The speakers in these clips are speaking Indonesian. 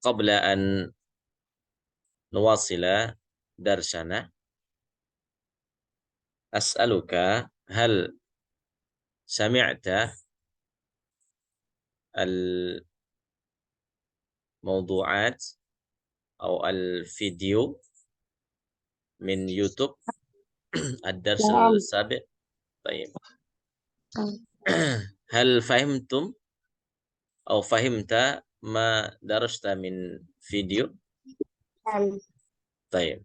qabla an nuwasila darsana as'aluka hal sami'ta al-mawdu'at atau al-video min YouTube ad-dars نعم. al-sabiq. Baik. Hal fahimtum atau fahimta ma darasta min video? نعم. طيب.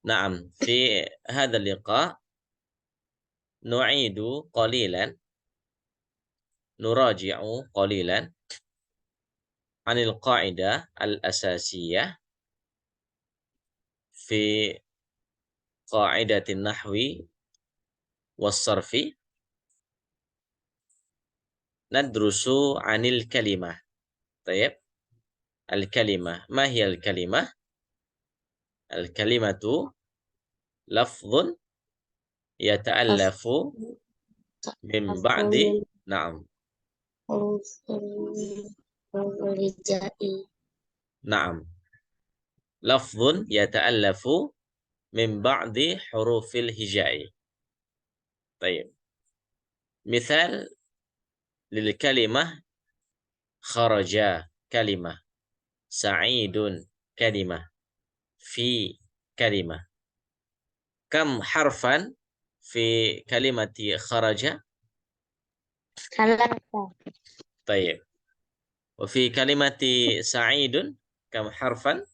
نعم في هذا اللقاء نعيد قليلا نراجع قليلا عن القاعدة الأساسية في قاعدة النحو والصرف ندرس عن الكلمة. طيب الكلمة ما هي الكلمة؟ الكلمة لفظ يتألف من بعد نعم حروف الهجائي. نعم لفظ يتألف من بعد حروف الهجاء. طيب مثال للكلمة خرج كلمة، سعيد كلمة، في كلمة. كم حرفا في كلمة خرج؟ 3. طيب وفي كلمة سعيد كم حرفا؟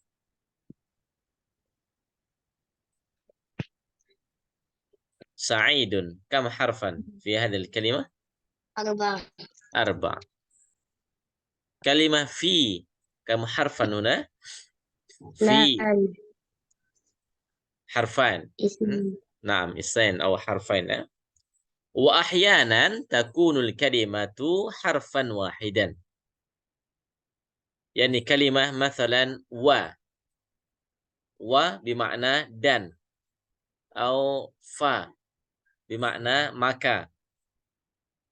سعيد كم حرفا في هذه الكلمة؟ 4. 4. كلمة في كم حرفا هنا؟ في 8. حرفان. اسم. نعم اسمين أو حرفين. وأحيانا تكون الكلمة حرفا واحدا، يعني كلمة مثلا و بمعنى dan أو fa بمعنى maka،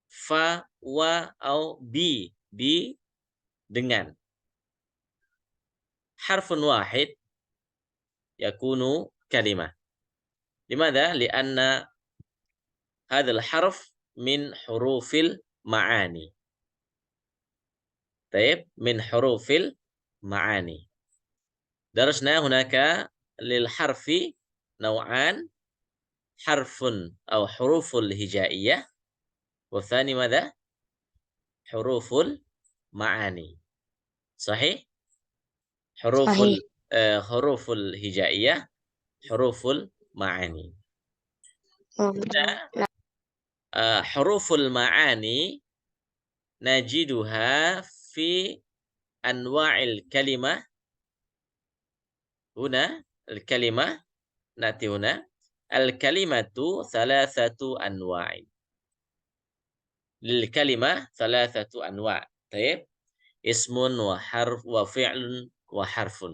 fa wa أو bi dengan. حرف واحد يكون كلمة. لماذا؟ لأن هذا الحرف من حروف المعاني. طيب من حروف المعاني. درسنا هناك للحرف نوعان، حرف أو حروف الهجائية، والثاني ماذا؟ حروف المعاني. صحيح؟ صحيح. حروف الهجائية، حروف المعاني. حروف المعاني نجدها في أنواع الكلمة. هنا الكلمة نأتي هنا الكلمة 3 أنواع. للكلمة 3 أنواع. طيب اسم وحرف وفعل وحرف.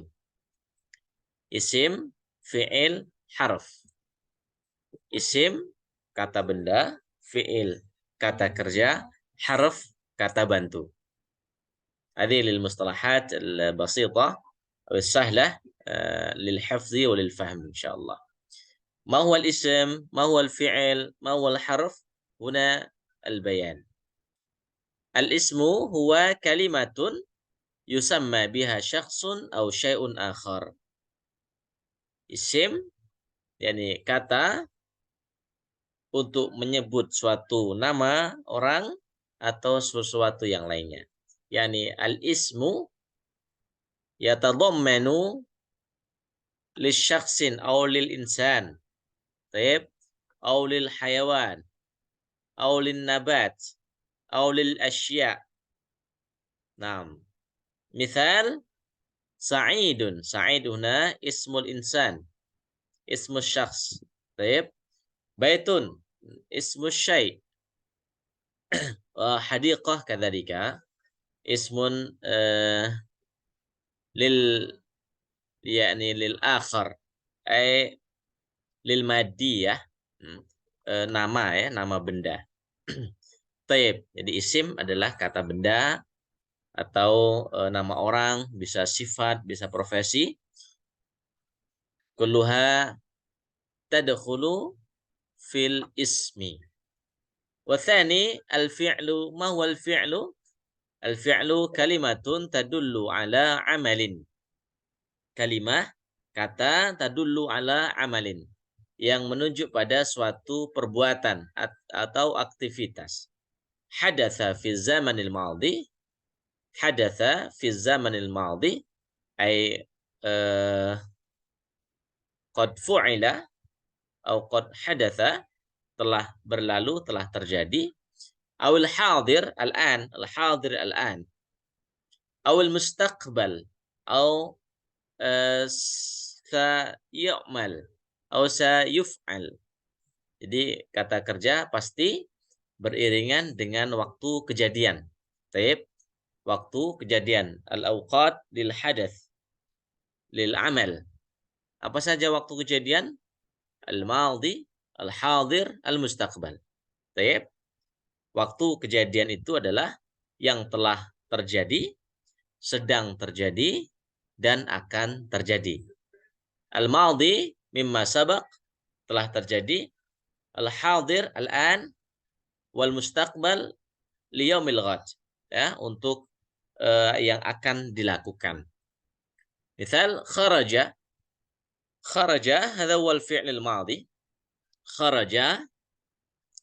Isim, fi'il, harf. Isim, kata benda. Fi'il, kata kerja. Harf, kata bantu. هذه للمصطلحات البسيطة أو السهلة للحفظ وللفهم إن شاء الله. ما هو الاسم؟ ما هو الفعل؟ ما هو الحرف؟ هنا البيان. الاسم هو كلمة يسمى بها شخص أو شيء آخر. Isim, yakni kata untuk menyebut suatu nama orang atau sesuatu yang lainnya. Yani al-ismu yatadammanu lisyakhsin aw lil insan. Taib, aw lil hayawan, aw lin nabat, aw lil asya'. Naam. Misal sa'idun. Sa'id huna ismul insan. Ismul syakhs. Taib. Baitun ismul syai'. Hadiqah kadzalika ismun lil yakni lil akhar ay lil madiyah, nama ya, nama benda. Taib. Jadi isim adalah kata benda atau nama orang, bisa sifat, bisa profesi. Kulluha tadkhulu fil ismi. Wa tsani al-fi'lu, ma huwa al-fi'lu? Al-fi'lu kalimatun tadullu ala amalin. Kalimah, kata tadullu ala amalin, yang menunjuk pada suatu perbuatan atau aktivitas. Hadatsa fi zamanil madhi, hadatsa fi zamanil madhi ay qad fu'ila atau qad hadatsa, telah berlalu, telah terjadi. Awil hadir al-an, al-hadir al-an. Awil mustaqbal, atau sayu'mal, atau sayuf'al. Jadi kata kerja pasti beriringan dengan waktu kejadian. Taib, waktu kejadian. Al-awqat lil hadath, lil amal. Apa saja waktu kejadian? Al-madhi, al-hadir, al-mustaqbal. Taib. Waktu kejadian itu adalah yang telah terjadi, sedang terjadi, dan akan terjadi. Al-madhi mimma sabaq, telah terjadi. Al-hadir al-an, wal mustaqbal liyaumil ghad, ya, untuk yang akan dilakukan. Misal kharaja, kharaja hadha huwa al-fi'l al-madhi. Kharaja,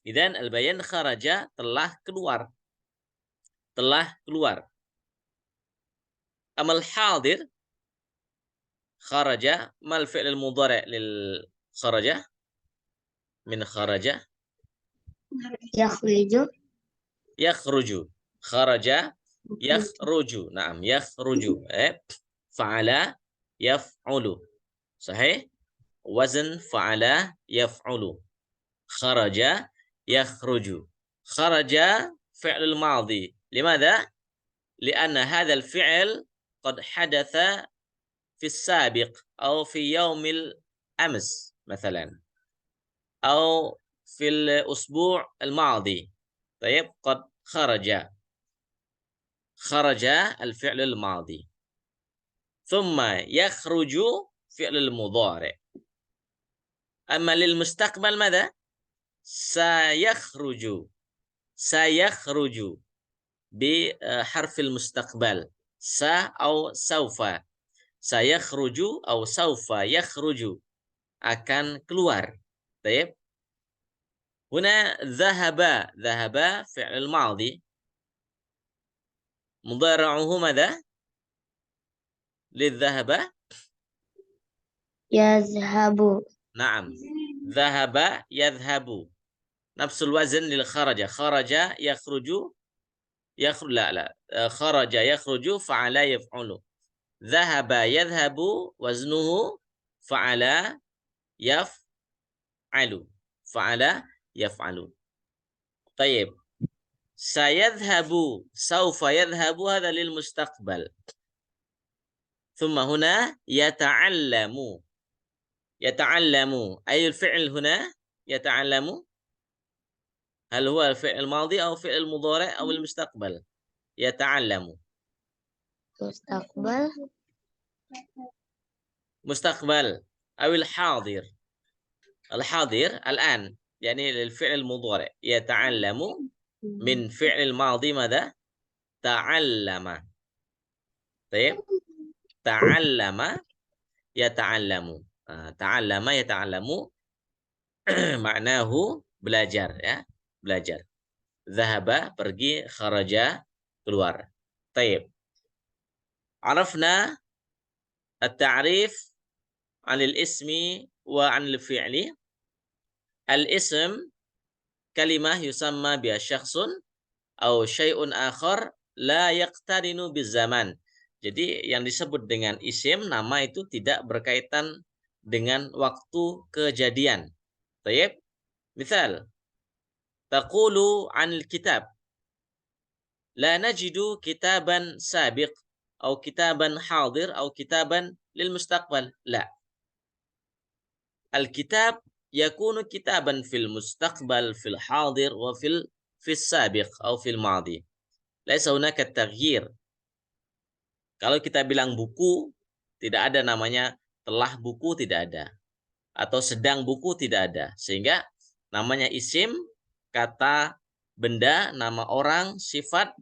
idzan al-bayan kharaja, telah keluar, telah keluar. Amal hadir, kharaja, mal fi'l al-mudhari' lil kharaja, min kharaja, Yakhriju. yakhruju, kharaja yakhruju, na'am, yakhruju, fa'ala yaf'ulu, sahih, wazn fa'ala yaf'ulu, kharaja yakhruju. Kharaja fi'l madhi, limadha? Lianna hadha al-fi'l qad hadatha في السابق أو في يوم الأمس مثلا، أو في الأسبوع الماضي. طيب، قد خرج، خرج الفعل الماضي. ثم يخرج فعل المضارع. أما للمستقبل ماذا؟ سيخرج، سيخرج بحرف المستقبل، س أو سوف. Sayakhruju atau saufa yakhruju, akan keluar. Baik. Huna dhahaba, dhahaba fi'l madhi. Mudhari'uhu madha? Lidhahaba? Yazhabu. Naam. Dhahaba yadhhabu. Nafsul wazn lil kharaja. Kharaja yakhruju, la la. Kharaja yakhruju fa'ala yaf'ulu. Dhahaba yadhhabu waznuhu fa'ala yaf'alu. Fa'ala yaf'alu. Tayyib. Sayadhhabu, saufa yadhhabu, hadha lil mustaqbal. Thumma huna yata'allamu. Yata'allamu. Ayul fi'l huna yata'allamu? Hal huwa fi'l madhi atau fi'l mudhari' atau al-mustaqbal? Yata'allamu. Mustaqbal. مستقبل أو الحاضر. الحاضر الآن يعني للفعل المضارع. يتعلم من فعل الماضي ماذا؟ تعلم. طيب، تعلم يتعلم. تعلم يتعلم maknahu belajar, ya, belajar. Dhahaba pergi, kharaja keluar. Taib. Arafna at-ta'rif 'anil ismi wa 'anil fi'li. Al-ism kalimah yusamma biha syakhsun aw syai'un akhar la yaqtarinu bizaman. Jadi yang disebut dengan isim, nama itu tidak berkaitan dengan waktu kejadian. Baik. Misal, taqulu 'anil kitab. La najidu kitaban sabiq atau kitaban hadir atau kitaban lil mustaqbal. La. Al-kitab yakunu kitaban fil mustaqbal, fil hadir, wa fil sabiq atau fil madi. Laisa hunaka taghyir. Kalau kita bilang buku, tidak ada namanya telah buku, tidak ada. Atau sedang buku, tidak ada. Sehingga namanya isim, kata, benda, nama orang, sifat,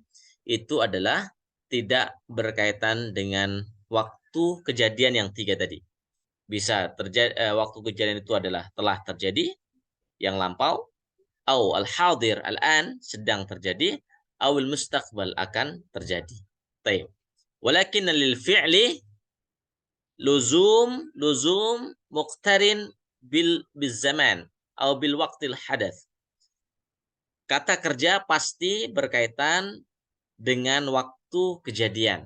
itu adalah tidak berkaitan dengan waktu kejadian yang 3 tadi. Bisa terjadi, waktu kejadian itu adalah telah terjadi, yang lampau, au al-hadir al-an, sedang terjadi, au al-mustaqbal, akan terjadi. Baik. Walakin lil fi'li luzum muqtarin bil zaman atau bil waqtil hadath. Kata kerja pasti berkaitan dengan waktu kejadian.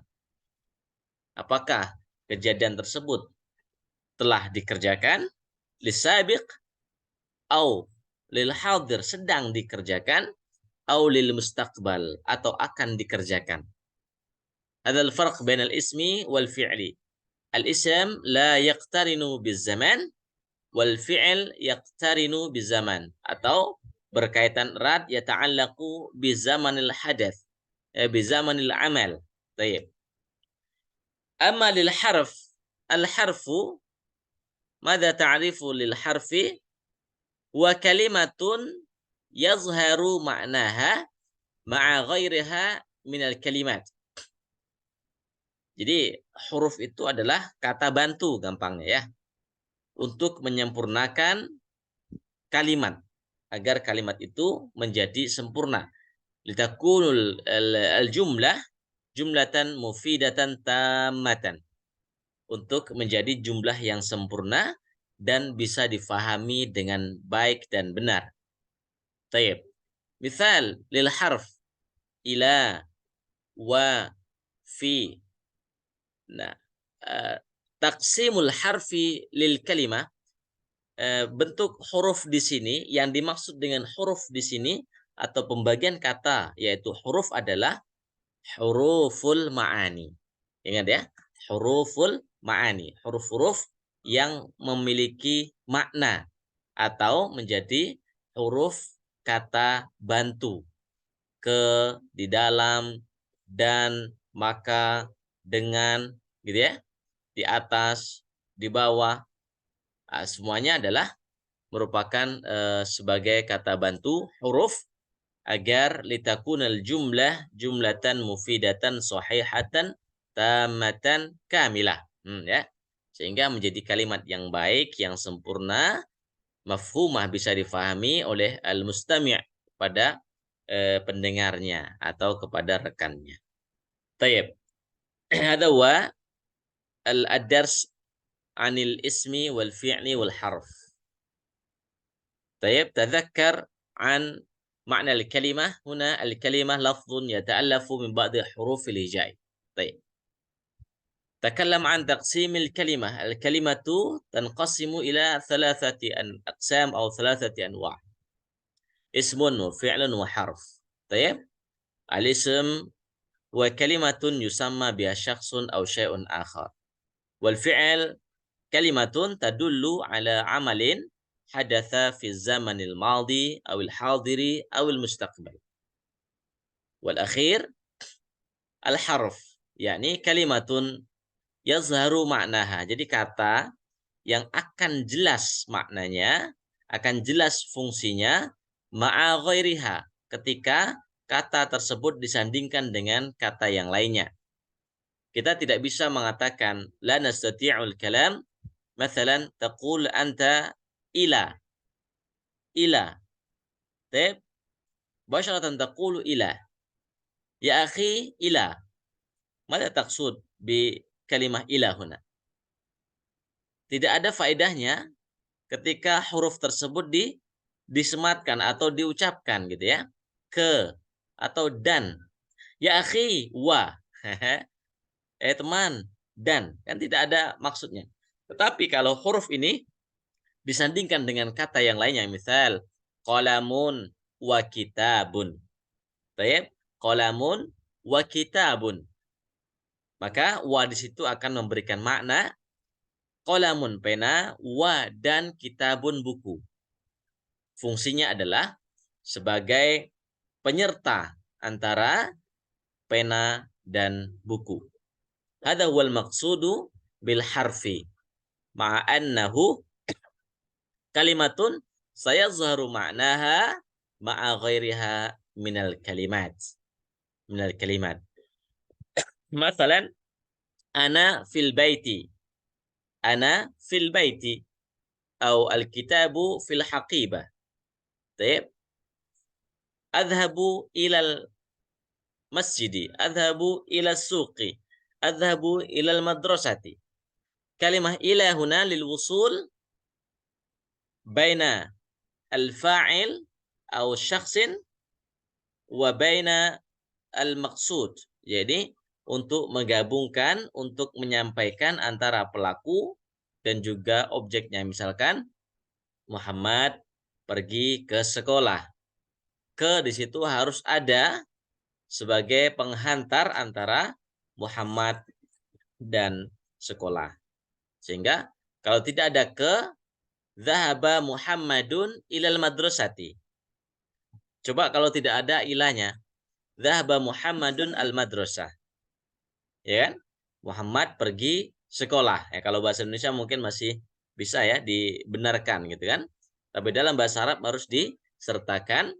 Apakah kejadian tersebut telah dikerjakan, lisabiq, au lil hadir, sedang dikerjakan, au lil mustaqbal, atau akan dikerjakan. Hadzal farq bainal ismi wal fi'li. Al-ism la yaqtarinu bizaman wal fi'l yaqtarinu bizaman, atau berkaitan erat yata'allaqu bizamanil hadath, bizamanil amal. Baik. Amma lil harf, al harfu, madza ta'rifu lil harfi? Wa kalimatun yazharu ma'naha ma'a ghairiha minal kalimat. Jadi huruf itu adalah kata bantu gampangnya ya, untuk menyempurnakan kalimat agar kalimat itu menjadi sempurna. Litakunul al-jumlah jumlatan mufidatan tammatan, untuk menjadi jumlah yang sempurna dan bisa difahami dengan baik dan benar. Taib. Misal lil harf ila, wa, fi. Nah, taqsimul harfi lil kalimah, bentuk huruf di sini, yang dimaksud dengan huruf di sini atau pembagian kata yaitu huruf adalah huruful ma'ani. Ingat ya, huruful ma'ani, huruf-huruf yang memiliki makna atau menjadi huruf kata bantu. Ke, di dalam, dan, maka, dengan, gitu ya, di atas, di bawah. Nah, semuanya adalah merupakan sebagai kata bantu huruf agar litakunal jumlah jumlatan mufidatan sahihatan tamatan kamilah. Ya. Sehingga menjadi kalimat yang baik, yang sempurna, mafhumah, bisa difahami oleh al-mustami' pada pendengarnya atau kepada rekannya. Tayyib. Hadza huwa al-dars 'anil ismi wal fi'li wal harf. Tayyib, tadhakkar 'an معنى الكلمة. هنا الكلمة لفظ يتألف من بعض حروف الهجاء. طيب. تكلم عن تقسيم الكلمة. الكلمة تنقسم إلى 3 أقسام أو 3 أنواع. اسم وفعل وحرف. طيب. الاسم هو كلمة يسمى بها شخص أو شيء آخر. والفعل كلمة تدل على عمل حدث في الزمن الماضي أو الحاضر أو المستقبل. والأخير الحرف، yakni kalimatun yazharu ma'naha. Jadi kata yang akan jelas maknanya, akan jelas fungsinya, ma'a ghairiha, ketika kata tersebut disandingkan dengan kata yang lainnya. Kita tidak bisa mengatakan la nastati'ul kalam, mathalan taqul anta ila. Ila. Taib. Basyaratan taqulu ila. Ya akhi ila. Mada taqsud bi kalimah ila huna? Tidak ada faedahnya ketika huruf tersebut disematkan atau diucapkan gitu ya. Ke atau dan. Ya akhi wa. Teman, dan. Kan tidak ada maksudnya. Tetapi kalau huruf ini disandingkan dengan kata yang lainnya, misal qalamun wa kitabun. Baik, qalamun wa kitabun. Maka wa di situ akan memberikan makna qalamun pena, wa dan kitabun buku. Fungsinya adalah sebagai penyerta antara pena dan buku. Hadha huwal maqsudu bil harfi. Ma'a annahu kalimatun sayazharu ma'naha ma'a ghairiha minal kalimat. Minal kalimat. Masalan, ana fil baiti. Ana fil baiti. Atau al-kitabu fil haqibah. Baik. Adhabu ilal masjidi. Adhabu ilal suqi. Adhabu ilal madrasati. Kalimah ila huna lil wusul baina al-fa'il atau syakhsin wa baina al-maqsud. Jadi untuk menggabungkan, untuk menyampaikan antara pelaku dan juga objeknya. Misalkan Muhammad pergi ke sekolah. Ke di situ harus ada sebagai penghantar antara Muhammad dan sekolah. Sehingga kalau tidak ada ke, dhahaba Muhammadun ilal madrasati. Coba kalau tidak ada ilahnya, dhahaba Muhammadun al madrasah. Ya kan? Muhammad pergi sekolah. Ya, kalau bahasa Indonesia mungkin masih bisa ya dibenarkan gitu kan. Tapi dalam bahasa Arab harus disertakan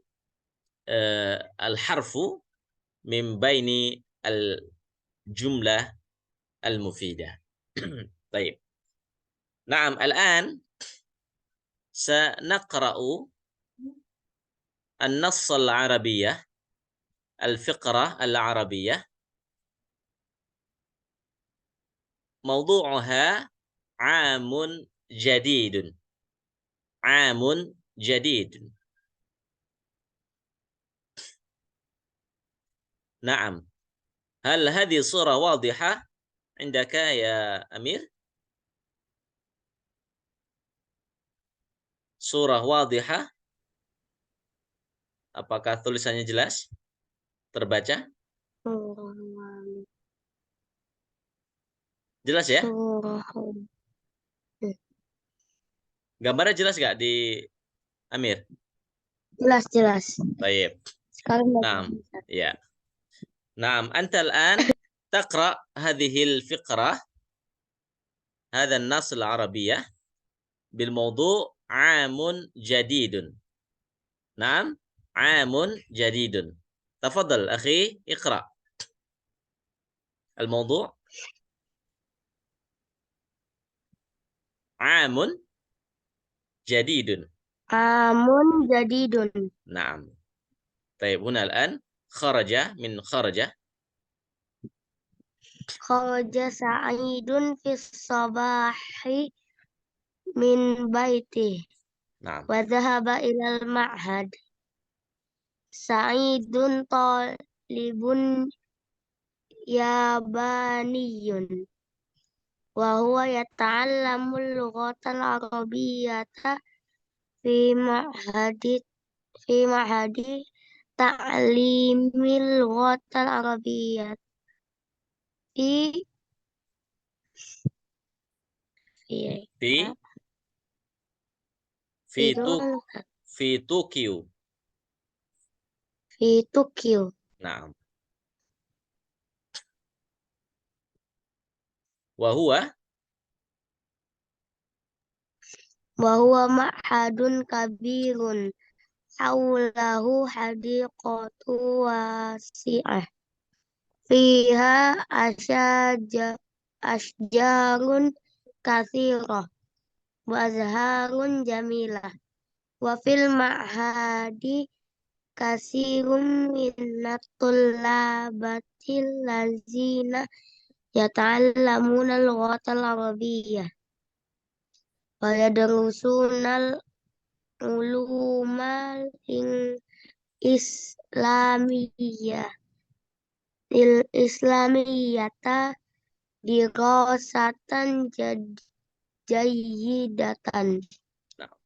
al-harfu min baini al-jumlah al-mufidah. Baik. Naam, al-an sanaqra'u an-nass al-arabiyyah, al-fiqrah al-arabiyyah. Mawdu'uha 'amun jadidun. 'Amun jadidun. Naam. هل هذه صورة واضحة عندك يا أمير؟ Surah wadihah. Apakah tulisannya jelas? Terbaca? Jelas ya? Gambarnya jelas nggak di Amir? Jelas, jelas. Baik. Sekarang Naam. Ya. Naam. Anta الآن تقرأ هذه الفقرة هذا النص العربية بالموضوع عام جديد. نعم. عام جديد. تفضل أخي اقرأ الموضوع. عام جديد. عام جديد. نعم. طيب هنا الآن خرج من خرج. خرج سعيد في الصباح من بيته نعم. وذهب إلى المعهد. سعيد طالب ياباني وهو يتعلم اللغة العربية في معهد تعليم اللغة العربية في في في في في طوكيو. في طوكيو. نعم. وهو معهد كبير حوله حديقة واسعة فيها أشجار كثيرة وأزهار جميلة وفي المعهد كثير من الطلاب الذين يتعلمون اللغة العربية ويدرسون العلوم الإسلامية دراسة جيدة. نعم.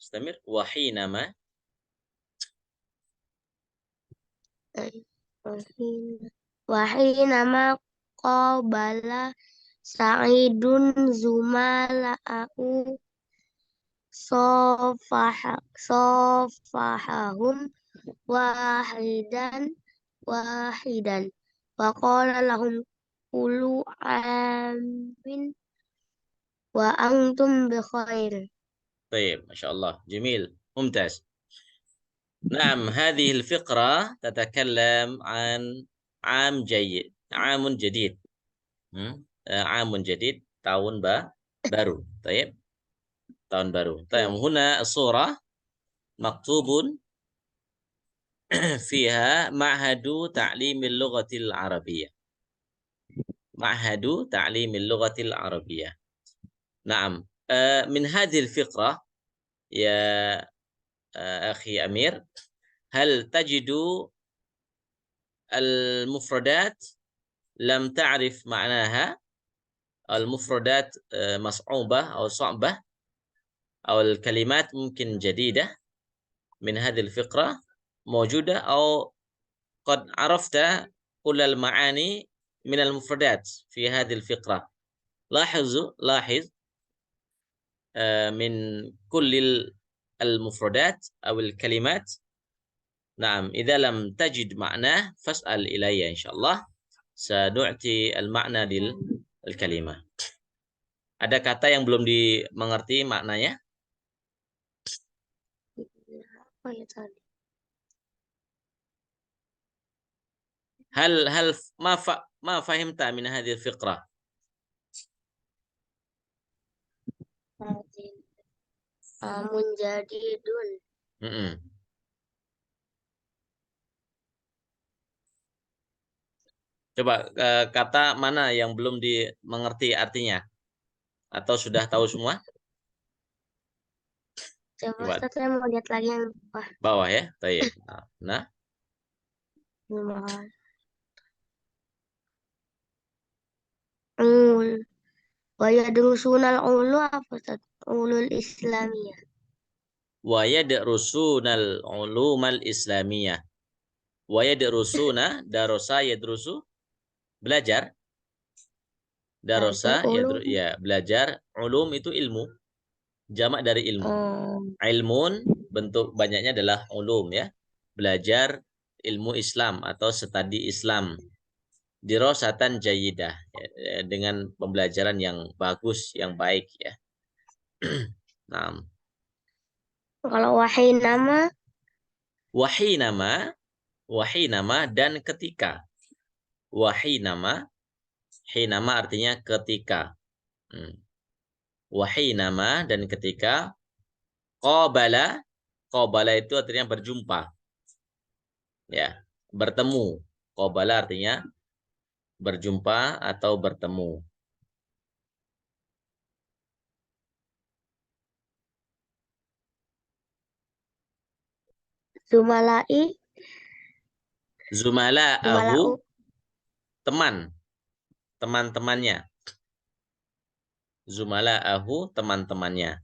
استمر. وحينما قابل سعيد زملائه صافحهم واحدا wa qala lahum kulu amin wa antum bi khair. طيب ما شاء الله جميل ممتاز. نعم هذه الفقرة تتكلم عن عام جيد عام جديد. عام جديد tahun baru. طيب tahun baru. طيب هنا الصورة مكتوب فيها معهد تعليم اللغة العربية. معهد تعليم اللغة العربية. نعم من هذه الفقرة يا أخي أمير هل تجد المفردات لم تعرف معناها، المفردات مصعوبة أو صعبة أو الكلمات ممكن جديدة من هذه الفقرة موجودة أو قد عرفت كل المعاني من المفردات في هذه الفقرة. لاحظ من كل المفردات أو الكلمات. نعم إذا لم تجد معناه فاسأل إلي إن شاء الله سنعطي المعنى للكلمة. Ada kata yang belum dimengerti maknanya? Apa ya tadi? هل ما فهمت من هذه الفقرة؟ Munjadidun. Coba kata mana yang belum dimengerti artinya? Atau sudah tahu semua? Coba Coba Ustaz, saya mau lihat lagi yang bawah. bawah ya. Baik. Nah, Ul. Wa yadrusunal ulu apa Ustaz? Ulul Islamiyah. wa yadrusunal ulumal islamiyah. Wa yadrusuna darosa yadrusu belajar. Darosa Ulum. ya belajar. Ulum itu ilmu. Jamak dari ilmu. Ilmun bentuk banyaknya adalah ulum ya. Belajar ilmu Islam atau studi Islam. Dirosatan jayidah ya, dengan pembelajaran yang bagus, yang baik ya. Nah. Kalau wahinama wahinama dan ketika. Hinama artinya ketika. Wahinama dan ketika. Qabala itu artinya berjumpa. Ya, bertemu. Qabala artinya berjumpa atau bertemu. Zumala'ahu teman-temannya. Zumala'ahu teman-temannya.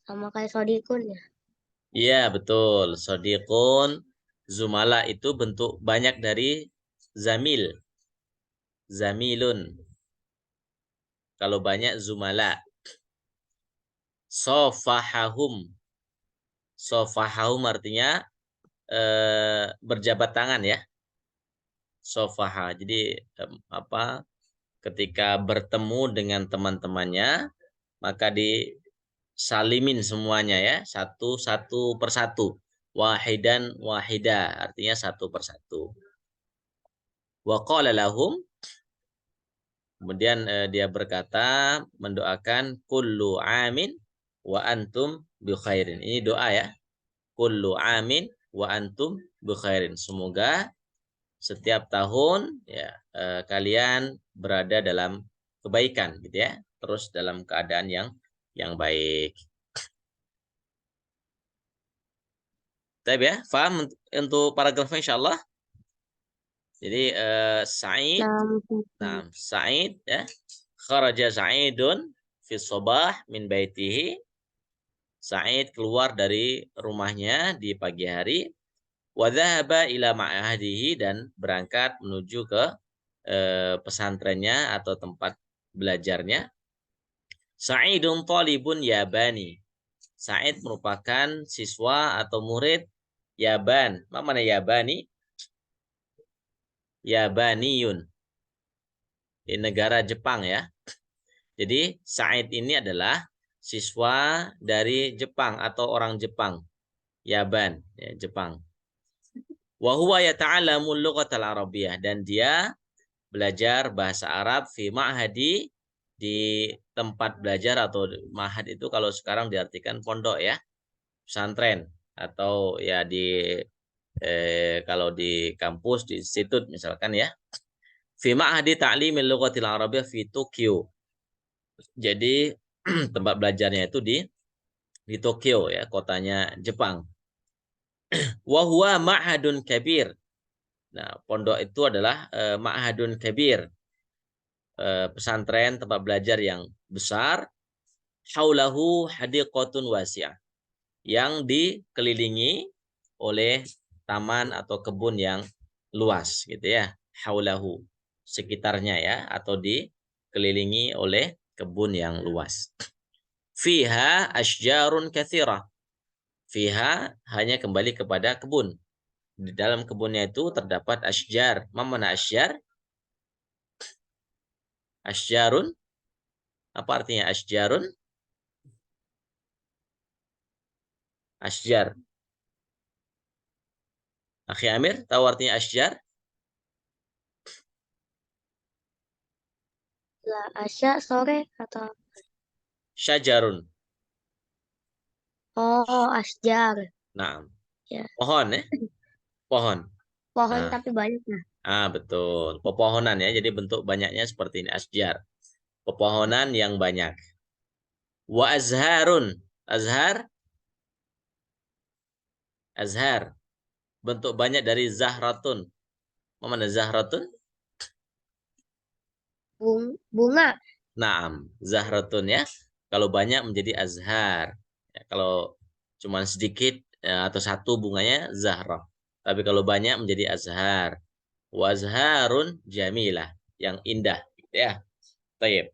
Sama kayak sodikun ya? Iya betul. Sodikun, zumala itu bentuk banyak dari zamil. Zamilun. Kalau banyak zumala. Sofahahum. Sofahahum artinya berjabat tangan ya. Sofaha. Jadi ketika bertemu dengan teman-temannya maka disalimin semuanya ya, satu persatu. Wahidan wahida artinya satu persatu. Wa qala lahum kemudian dia berkata mendoakan kullu amin wa antum bi khairin. Ini doa ya. Kullu amin wa antum bi khairin. Semoga setiap tahun ya kalian berada dalam kebaikan gitu ya. Terus dalam keadaan yang baik. Baik ya, paham untuk paragrafnya insyaallah. Jadi Sa'id, nah Sa'id ya, kharaja Sa'idun fi sabah min baitihi. Sa'id keluar dari rumahnya di pagi hari. Wa dhahaba ila ma'ahdihi dan berangkat menuju ke pesantrennya atau tempat belajarnya. Sa'idun talibun yabani. Sa'id merupakan siswa atau murid Yaban. Mana Yabani? Yabaniyun. Di negara Jepang ya. Jadi Sa'id ini adalah siswa dari Jepang atau orang Jepang. Yaban, ya, Jepang. Wa huwa yata'allamul lughatal arabiyyah, dan dia belajar bahasa Arab fi ma'hadi, di tempat belajar, atau ma'had itu kalau sekarang diartikan pondok ya, pesantren, atau ya di kalau di kampus, di institut misalkan ya. Fi ma'hadi ta'limil lughatil arabiyyah fi Tokyo. Jadi tempat belajarnya itu di Tokyo ya, kotanya Jepang. Wa huwa ma'hadun kabir. Nah, pondok itu adalah ma'hadun kabir, pesantren, tempat belajar yang besar. Haulahu hadiqatun wasi'ah, yang dikelilingi oleh taman atau kebun yang luas gitu ya. Haulahu, sekitarnya ya, atau dikelilingi oleh kebun yang luas. Fiha asjarun katsirah. Fiha hanya kembali kepada kebun. Di dalam kebunnya itu terdapat asjar. Mana asjar? Asjarun. Apa artinya asjarun? Asjar. Akhi Amir, tahu artinya asjar? Lah, Asya sore atau Syajarun. oh asjar Nah, ya. pohon ya, pohon. Pohon Nah, tapi banyak nah. betul. Pepohonan ya. Jadi bentuk banyaknya seperti ini, asjar. Pepohonan yang banyak. Wa azharun. Azhar, azhar. Bentuk banyak dari zahratun. Mana zahratun? Bunga. Naam, zahratun ya. Kalau banyak menjadi azhar. Ya, kalau cuma sedikit atau satu bunganya zahrah. Tapi kalau banyak menjadi azhar. Wazharun jamilah, yang indah gitu ya. Taib.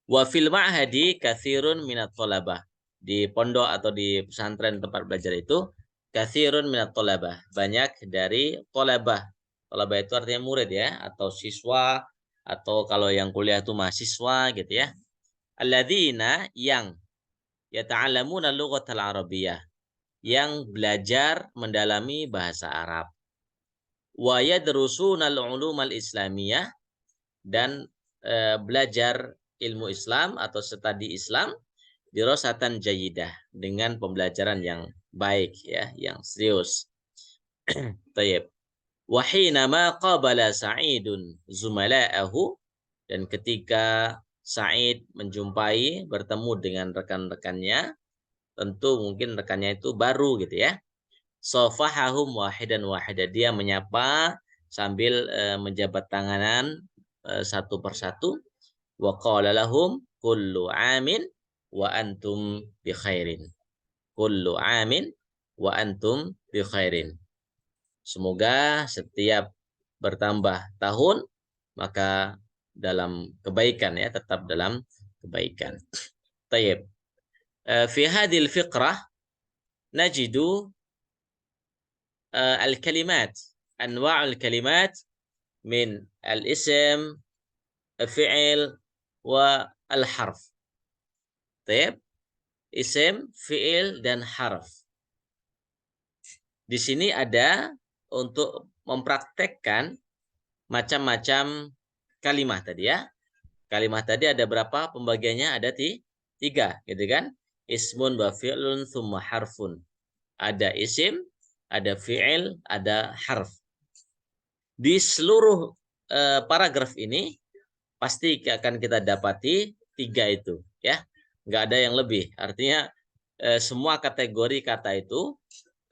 Wa fil ma'hadi katsirun minat thalabah. Di pondok atau di pesantren tempat belajar itu katsirun minat thalabah, banyak dari thalabah. Thalabah itu artinya murid ya, atau siswa, atau kalau yang kuliah itu mahasiswa gitu ya. Alladzina, yang yata'allamuna lughatal arabiyyah, yang belajar mendalami bahasa Arab. Wa yadrusuna al-ulumal islamiyah, dan belajar ilmu Islam atau studi Islam dirosatan jayidah, dengan pembelajaran yang baik ya, yang serius. Tayyib. Wa hinama qabala Sa'idun zumala'ahu, dan ketika Sa'id menjumpai, bertemu dengan rekan-rekannya, tentu mungkin rekannya itu baru gitu ya. Safahahum wahidan wahida, dia menyapa sambil menjabat tanganan satu persatu. Wa qala lahum kullu amin wa antum bi khairin. Kullu amin wa antum bi khairin. Semoga setiap bertambah tahun maka dalam kebaikan ya, tetap dalam kebaikan. Tayyib. Fi hadhil fiqrah najidu al-kalimat, anwa'ul kalimat min al-ism, fi'il, wa al-harf. Tayyib. Isim, fi'il, dan harf. Di sini ada untuk mempraktekkan macam-macam kalimat tadi ya. Kalimat tadi ada berapa pembagiannya? Ada tiga, gitu kan? Ismun wa fi'lun thumma harfun. Ada isim, ada fi'il, ada harf. Di seluruh paragraf ini pasti akan kita dapati tiga itu, ya. Nggak ada yang lebih. Artinya semua kategori kata itu,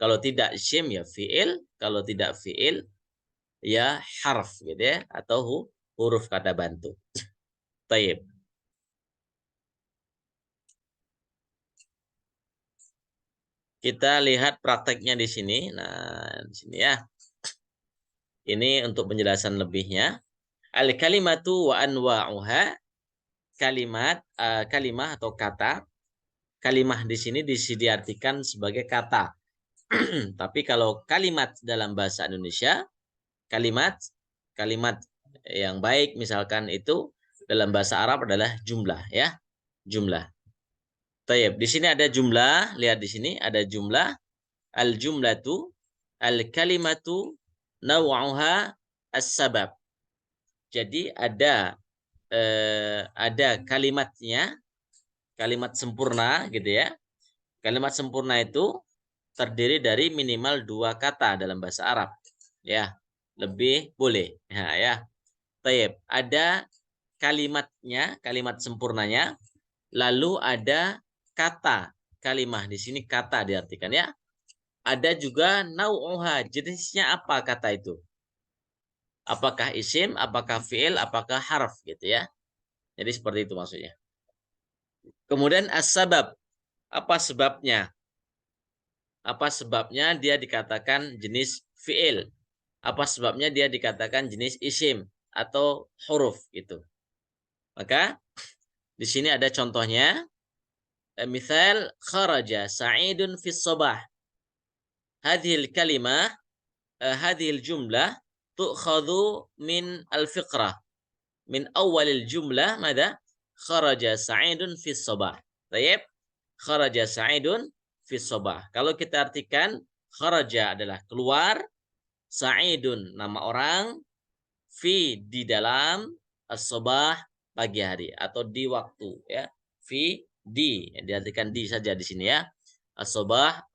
kalau tidak isim ya fi'il, kalau tidak fi'il ya harf gitu ya, atau huruf kata bantu. Taib. Kita lihat prakteknya di sini. Nah, di sini ya. Ini untuk penjelasan lebihnya. Al-kalimatu wa anwa'uha. Kalimat, kalimah atau kata. Kalimah di sini diartikan sebagai kata. Tapi kalau kalimat dalam bahasa Indonesia, kalimat kalimat yang baik misalkan itu dalam bahasa Arab adalah jumlah ya. Jumlah. Tayyib. Di sini ada jumlah, lihat di sini ada jumlah. Al-jumlatu al-kalimatu naw'uha as-sabab. Jadi ada kalimatnya, kalimat sempurna gitu ya. Kalimat sempurna itu terdiri dari minimal 2 kata dalam bahasa Arab. Ya, lebih boleh. Ya. Tayyib. Ada kalimatnya, kalimat sempurnanya, lalu ada kata kalimah. Di sini kata diartikan ya. Ada juga nau'uha, jenisnya apa kata itu? Apakah isim, apakah fi'il, apakah harf gitu ya. Jadi seperti itu maksudnya. Kemudian as-sabab, apa sebabnya? Apa sebabnya dia dikatakan jenis fi'il? Apa sebabnya dia dikatakan jenis isim atau huruf gitu. Maka di sini ada contohnya. Misal kharaja sa'idun fis sabah. Hadhil kalimah, hadhil jumlah tu'khadhu min al-fiqrah. Min awalil jumlah mada? Kharaja sa'idun fis sabah. Baik. Kharaja sa'idun fis sabah. Kalau kita artikan kharaja adalah keluar, sa'idun nama orang, fi di dalam, as-sabah pagi hari atau di waktu ya. Fi di, diartikan di saja di sini ya. As-sabah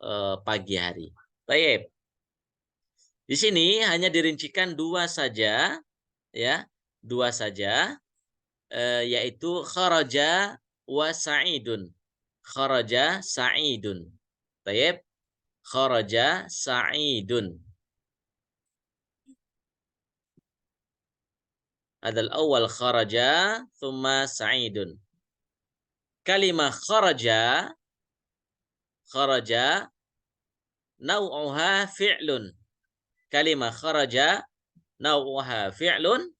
pagi hari. Baik. Di sini hanya dirincikan 2 saja ya. 2 saja yaitu kharaja wa sa'idun. Kharaja sa'idun. Baik. Kharaja sa'idun. Adal awal kharaja thumma sa'idun. Kalimah kharaja naw'uha fi'lun. Kalimah kharaja naw'uha fi'lun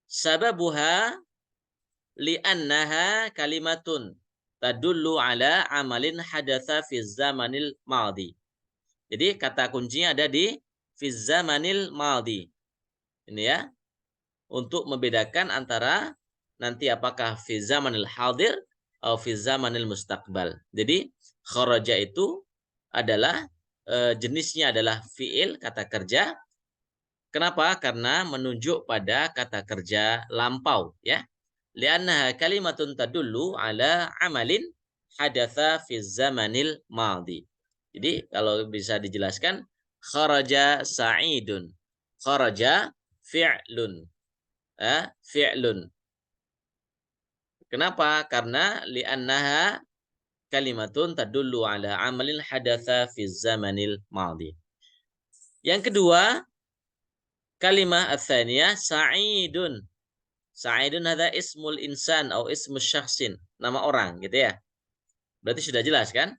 sababuha li'annaha kalimatun tadullu ala amalin hadatsa fi zamanil madhi. Jadi kata kuncinya ada di fi zamanil madhi. Ini ya. Untuk membedakan antara nanti apakah fi zamanil hadir atau fi zamanil mustaqbal. Jadi kharaja itu adalah jenisnya adalah fi'il, kata kerja. Kenapa? Karena menunjuk pada kata kerja lampau ya. Li'annaha kalimatun tadullu ala amalin hadatsa fi zamanil madhi. Jadi kalau bisa dijelaskan kharaja sa'idun. Kharaja fi'lun. Fi'lun. Kenapa? Karena li'annaha kalimatun tadullu ala amalin hadatsa fi zamanil madhi. Yang kedua, kalimah ats-tsaniyah sa'idun. Sa'idun hadza ismul insan atau ismus syakhsin, nama orang gitu ya. Berarti sudah jelas kan?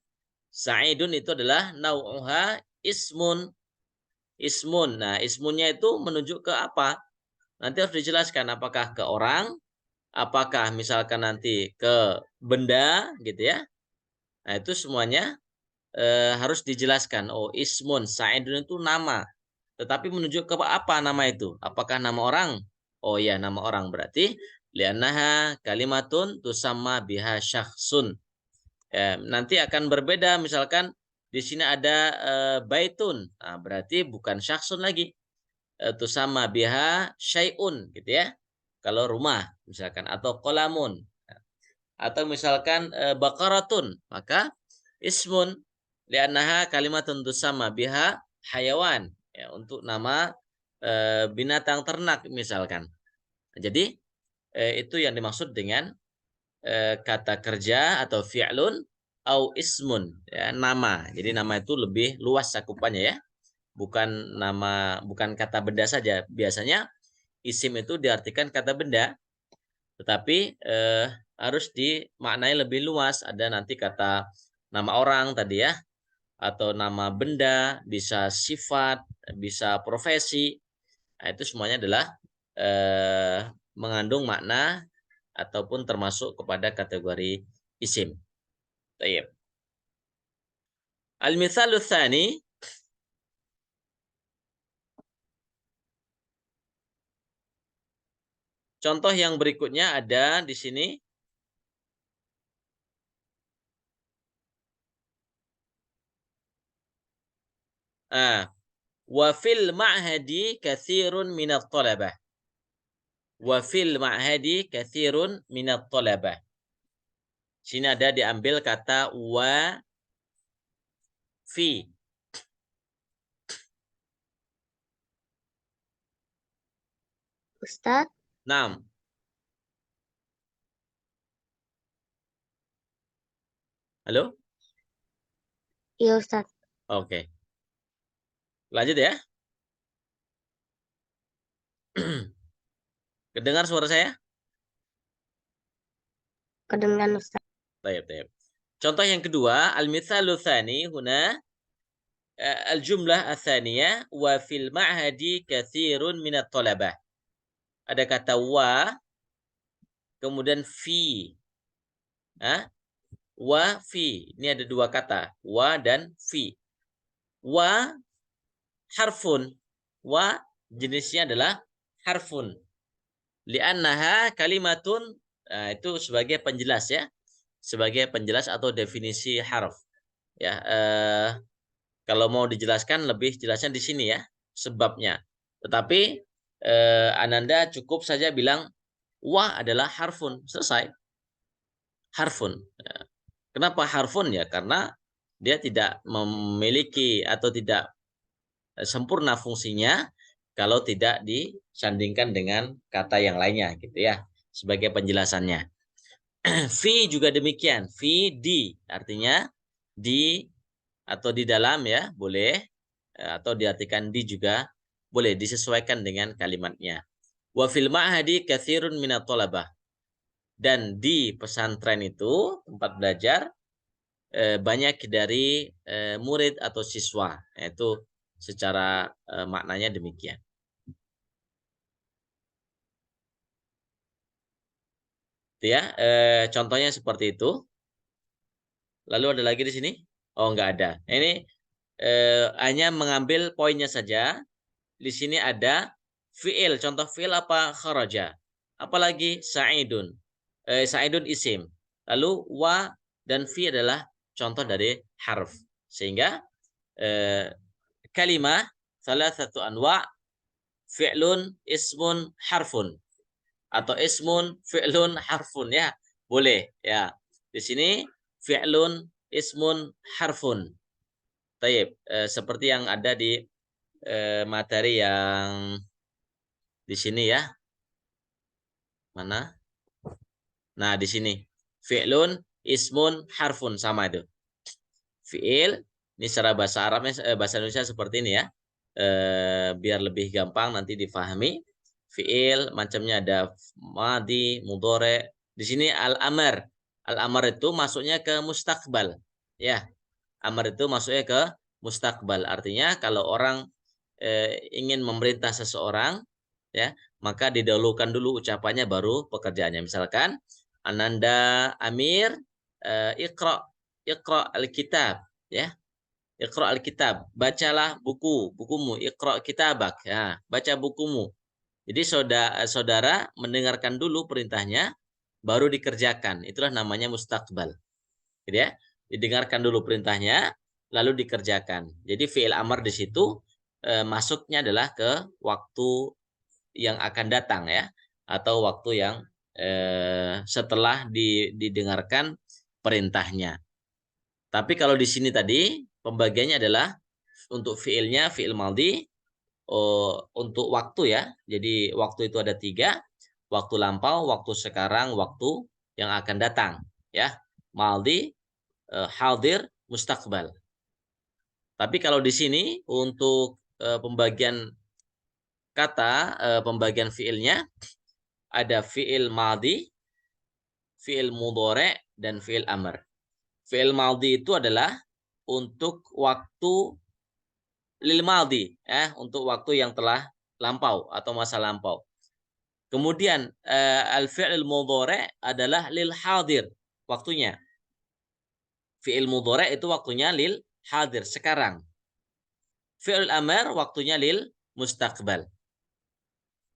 Sa'idun itu adalah nau'uha ismun. Ismun. Nah, ismunnya itu menunjuk ke apa? Nanti harus dijelaskan apakah ke orang, apakah misalkan nanti ke benda gitu ya. Nah, itu semuanya harus dijelaskan. Oh, ismun, sa'idun itu nama. Tetapi menunjuk ke apa nama itu? Apakah nama orang? Oh ya, nama orang berarti li'annaha kalimatun tusamma biha syakhsun. Nanti akan berbeda misalkan di sini ada baitun. Nah, berarti bukan syakhsun lagi. Tusamma biha syai'un gitu ya. Kalau rumah misalkan atau qalamun. Atau misalkan baqaratun, maka ismun li'annaha kalimatun tusamma biha hayawan. Ya, untuk nama binatang ternak misalkan. Jadi itu yang dimaksud dengan kata kerja atau fi'lun au ismun ya, nama. Jadi nama itu lebih luas cakupannya ya. Bukan nama, bukan kata benda saja. Biasanya isim itu diartikan kata benda, tetapi harus dimaknai lebih luas. Ada nanti kata nama orang tadi ya, atau nama benda, bisa sifat, bisa profesi. Nah, itu semuanya adalah mengandung makna ataupun termasuk kepada kategori isim. Baik. Al-mithalu tsani Contoh yang berikutnya ada di sini. Wa fil ma'hadi katsirun minat talabah. Wa fil ma'hadi katsirun minat talabah. Sini ada diambil kata wa fi. Ustaz, 6. Halo? iya Ustaz, Oke. Lanjut ya. Kedengar suara saya? kedengaran Ustaz. Baik, baik. Contoh yang kedua, al-mithalu tsani huna al-jumlah ats-tsaniyah wa fil ma'hadi katsirun minat talabah. Ada kata wa, kemudian fi. Wa fi. Ini ada dua kata, wa dan fi. Wa harfun. Wa jenisnya adalah harfun. Li'annaha kalimatun, itu sebagai penjelas ya. Sebagai penjelas atau definisi harf. Ya, kalau mau dijelaskan lebih jelasnya di sini ya, sebabnya. Tetapi Ananda cukup saja bilang wa adalah harfun, selesai. Harfun. Kenapa harfun ya? Karena dia tidak memiliki atau tidak sempurna fungsinya kalau tidak disandingkan dengan kata yang lainnya gitu ya, sebagai penjelasannya. Fi juga demikian. Fi di artinya di atau di dalam ya, boleh, atau diartikan di juga boleh, disesuaikan dengan kalimatnya. Wa fil ma'hadi katsirun minat thalabah. Dan di pesantren itu tempat belajar banyak dari murid atau siswa. Itu secara maknanya demikian. Itu ya, contohnya seperti itu. Lalu ada lagi di sini? Oh, enggak ada. Ini hanya mengambil poinnya saja. Di sini ada fi'il. Contoh fi'il apa? Kharaja. Apalagi sa'idun. Sa'idun isim. Lalu wa dan fi adalah contoh dari harf. Sehingga kalimah salah satu anwa fi'lun ismun harfun. Atau ismun fi'lun harfun ya. Boleh ya. Di sini fi'lun ismun harfun. Taib. Seperti yang ada di materi yang di sini ya. Mana? Nah, di sini. Fi'lun ismun harfun, sama itu. Fi'il ini secara bahasa Arabnya, bahasa Indonesia seperti ini ya. Biar lebih gampang nanti difahami. Fi'il macamnya ada madi, mudhore. Di sini al-amr. Al-amr itu masuknya ke mustaqbal. Ya. Amr itu masuknya ke mustaqbal. Artinya kalau orang ingin memerintah seseorang, ya, maka didahulukan dulu ucapannya baru pekerjaannya. Misalkan Ananda Amir Iqra al-kitab, ya. Iqra al-kitab, bacalah bukumu, Iqra kitabak. Ya, baca bukumu. Jadi saudara mendengarkan dulu perintahnya baru dikerjakan. Itulah namanya mustaqbal. Gitu ya. Didengarkan dulu perintahnya lalu dikerjakan. Jadi fi'il amr di situ masuknya adalah ke waktu yang akan datang ya, atau waktu yang setelah didengarkan perintahnya. Tapi kalau di sini tadi pembagiannya adalah untuk fiilnya fiil maldi, untuk waktu ya. Jadi waktu itu ada 3, waktu lampau, waktu sekarang, waktu yang akan datang ya. Maldi, hadir, mustaqbal. Tapi kalau di sini untuk pembagian kata, pembagian fiilnya ada fiil maldi, fiil mudhore, dan fiil amr. Fiil maldi itu adalah untuk waktu lil maldi, ya, untuk waktu yang telah lampau atau masa lampau. Kemudian al-fi'il mudhore adalah lil hadir, waktunya. Fi'il mudhore itu waktunya lil hadir, sekarang. Fi'il amr waktunya lil mustaqbal.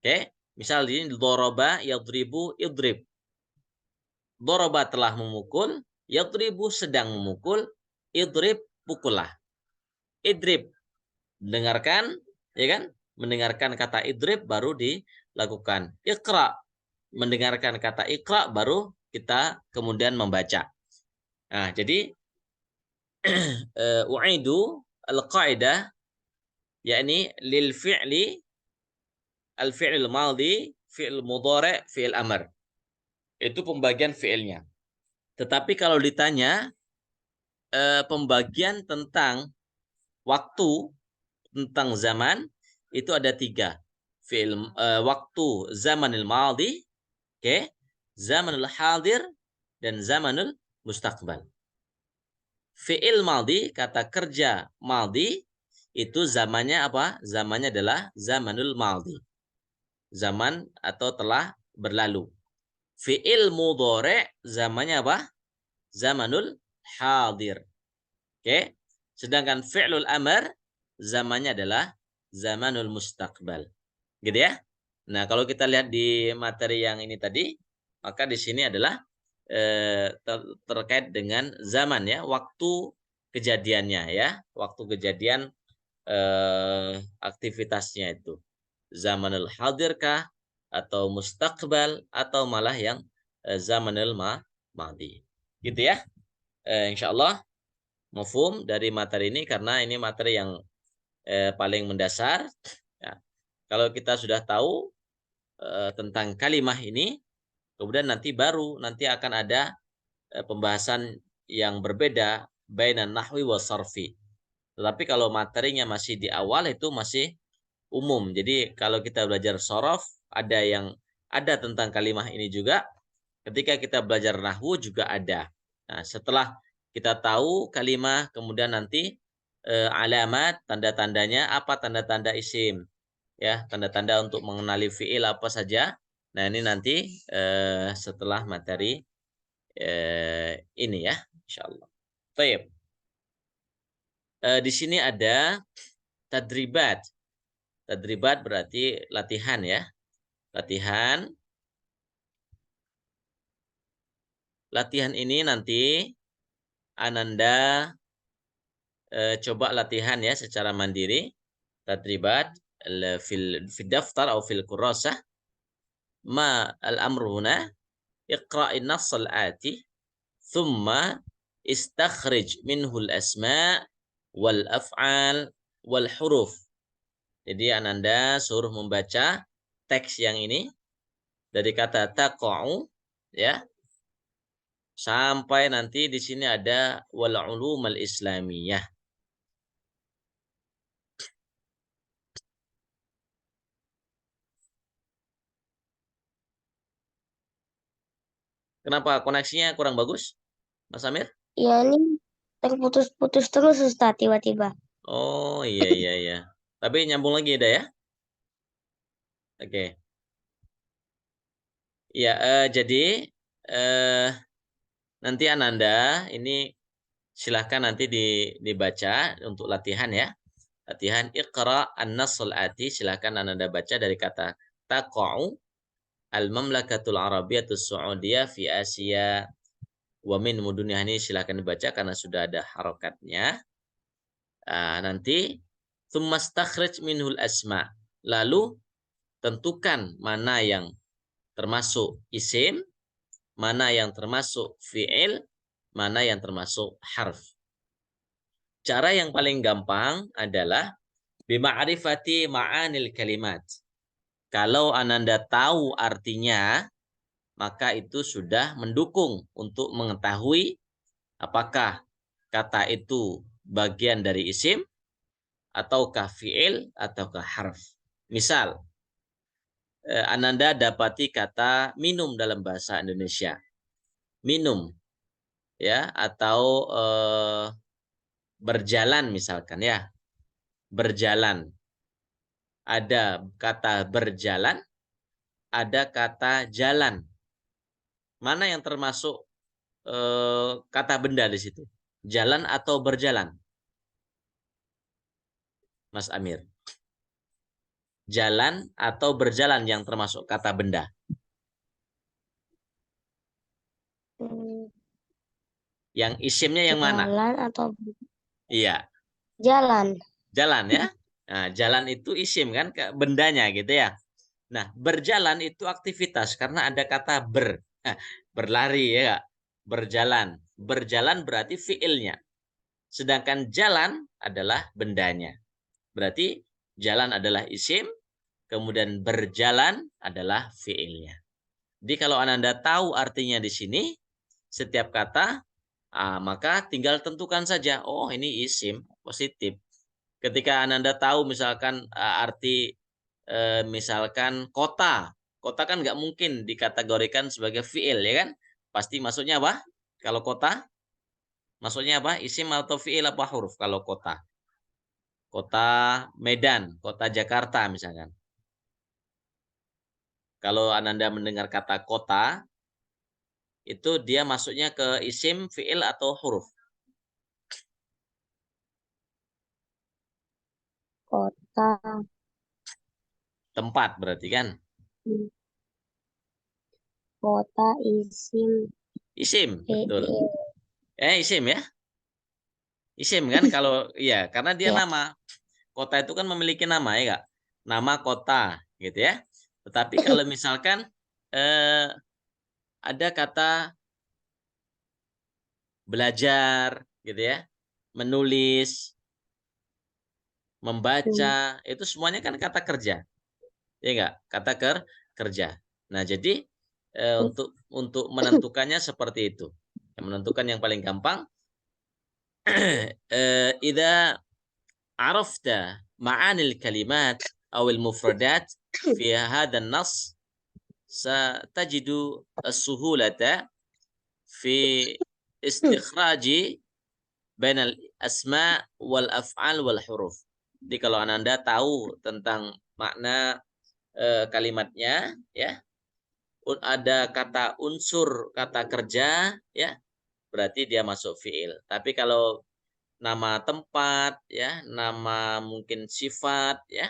Oke, Misal ini doroba yadribu idrib. Doroba telah memukul, yadribu sedang memukul, idrib pukullah. Idrib dengarkan, ya kan? Mendengarkan kata idrib baru dilakukan. Iqra, mendengarkan kata iqra baru kita kemudian membaca. Nah, jadi u'idu al-qaidah yakni lil fi'li al-fi'il madhi, fi'il mudhari', fi'il amr. Itu pembagian fi'ilnya. Tetapi kalau ditanya pembagian tentang waktu, tentang zaman, itu ada 3. Fi'il waktu zamanil madhi, oke, zamanul hadir, dan zamanul mustaqbal. Fi'il madhi, kata kerja madhi, itu zamannya apa? Zamannya adalah zamanul madhi. Zaman atau telah berlalu. Fi'il mudhari' zamannya apa? Zamanul hadir. Oke. Sedangkan fi'lul amr zamannya adalah zamanul mustaqbal. Gitu ya. Nah, kalau kita lihat di materi yang ini tadi, maka di sini adalah terkait dengan zaman ya, waktu kejadiannya ya, waktu kejadian aktivitasnya itu. Zamanul hadirkah atau mustaqbal atau malah yang zamanul madhi. Gitu ya. Insyaallah mafhum dari materi ini karena ini materi yang paling mendasar. Ya. Kalau kita sudah tahu tentang kalimah ini, kemudian nanti akan ada pembahasan yang berbeda bainan nahwi wa sarfi. Tetapi kalau materinya masih di awal itu masih umum. Jadi kalau kita belajar sorof ada tentang kalimah ini juga. Ketika kita belajar nahwu juga ada. Nah, setelah kita tahu kalimah, kemudian nanti alamat, tanda-tandanya apa, tanda-tanda isim, ya, tanda-tanda untuk mengenali fiil apa saja. Nah, ini nanti setelah materi ini ya, insyaallah. Baik. Di sini ada tadribat. Tadribat berarti latihan ya. Latihan. Latihan ini nanti Ananda coba latihan ya secara mandiri. Tadribat fil daftar atau fil kurasah. Ma al-amru huna iqra'in nass al-ati thumma istakhrij minhu al-asma' wal af'al wal huruf. Jadi Ananda suruh membaca teks yang ini dari kata taqa'u ya sampai nanti di sini ada wal ulum al islamiyah. Kenapa koneksinya kurang bagus, Mas Amir? Ya, ini terputus-putus terus Ustaz tiba-tiba. Oh iya iya iya. Tapi nyambung lagi ada ya? Oke. Ya jadi nanti Ananda ini silahkan nanti dibaca untuk latihan ya. Latihan Iqra an-Nassal Ati, silahkan Ananda baca dari kata taqa'u al-Mamlakatul Arabiyatus Saudiyah fi Asia wa min muduniha, ini silahkan dibaca karena sudah ada harokatnya. Nanti tsummastakhrij minhul asma. Lalu tentukan mana yang termasuk isim, mana yang termasuk fi'il, mana yang termasuk harf. Cara yang paling gampang adalah bima'rifati ma'anil kalimat. Kalau Ananda tahu artinya, maka itu sudah mendukung untuk mengetahui apakah kata itu bagian dari isim, ataukah fi'il, ataukah harf. Misal, Ananda dapati kata minum dalam bahasa Indonesia. Minum, ya, atau berjalan misalkan ya. Berjalan. Ada kata berjalan, ada kata jalan. Mana yang termasuk kata benda di situ? Jalan atau berjalan? Mas Amir. jalan atau berjalan yang termasuk kata benda? Hmm, Yang isimnya yang mana? jalan atau Iya, jalan. jalan ya. Nah, jalan itu isim kan, bendanya gitu ya. Nah, berjalan itu aktivitas karena ada kata berlari ya, Kak. Berjalan. Berjalan berarti fiilnya. Sedangkan jalan adalah bendanya. Berarti jalan adalah isim, kemudian berjalan adalah fiilnya. Jadi kalau Anda tahu artinya di sini, setiap kata, maka tinggal tentukan saja. Oh, ini isim, positif. Ketika Anda tahu misalkan arti misalkan kota. Kota kan nggak mungkin dikategorikan sebagai fiil, ya kan? Pasti maksudnya apa? Kalau kota, maksudnya apa? Isim atau fiil apa huruf kalau kota? Kota Medan, kota Jakarta misalkan. Kalau Anda mendengar kata kota, itu dia masuknya ke isim, fiil, atau huruf? Kota. Tempat berarti kan? Hmm, kota isim Isim, betul. fiil. Isim ya? Isim kan kalau iya, karena dia Ya. nama. Kota itu kan memiliki nama ya, Kak? Nama kota gitu ya. Tetapi kalau misalkan eh, ada kata belajar gitu ya, menulis, Hmm. membaca, itu semuanya kan kata kerja. Ya enggak? Kata kerja. Nah, jadi untuk menentukannya seperti itu. Yang menentukan yang paling gampang إذا عرفت معاني الكلمات أو المفردات في هذا النص ستجد السهولة في استخراج بين الأسماء والأفعال والحروف. Jadi kalau Anda tahu tentang makna kalimatnya, ya, ada kata unsur kata kerja, ya, berarti dia masuk fiil. Tapi kalau nama tempat, ya, nama mungkin sifat, ya,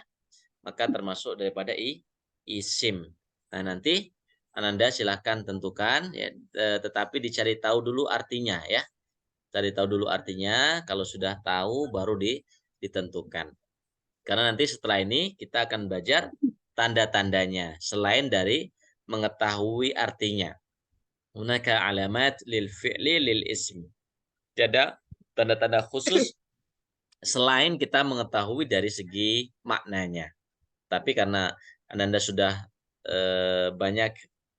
maka termasuk daripada isim. Nah, nanti Ananda silahkan tentukan ya, tetapi dicari tahu dulu artinya ya. Cari tahu dulu artinya, kalau sudah tahu baru ditentukan. Karena nanti setelah ini kita akan belajar tanda-tandanya selain dari mengetahui artinya. Hunaka alamat lil fi'li lil ismi. Ada tanda-tanda khusus selain kita mengetahui dari segi maknanya. Tapi karena Ananda sudah banyak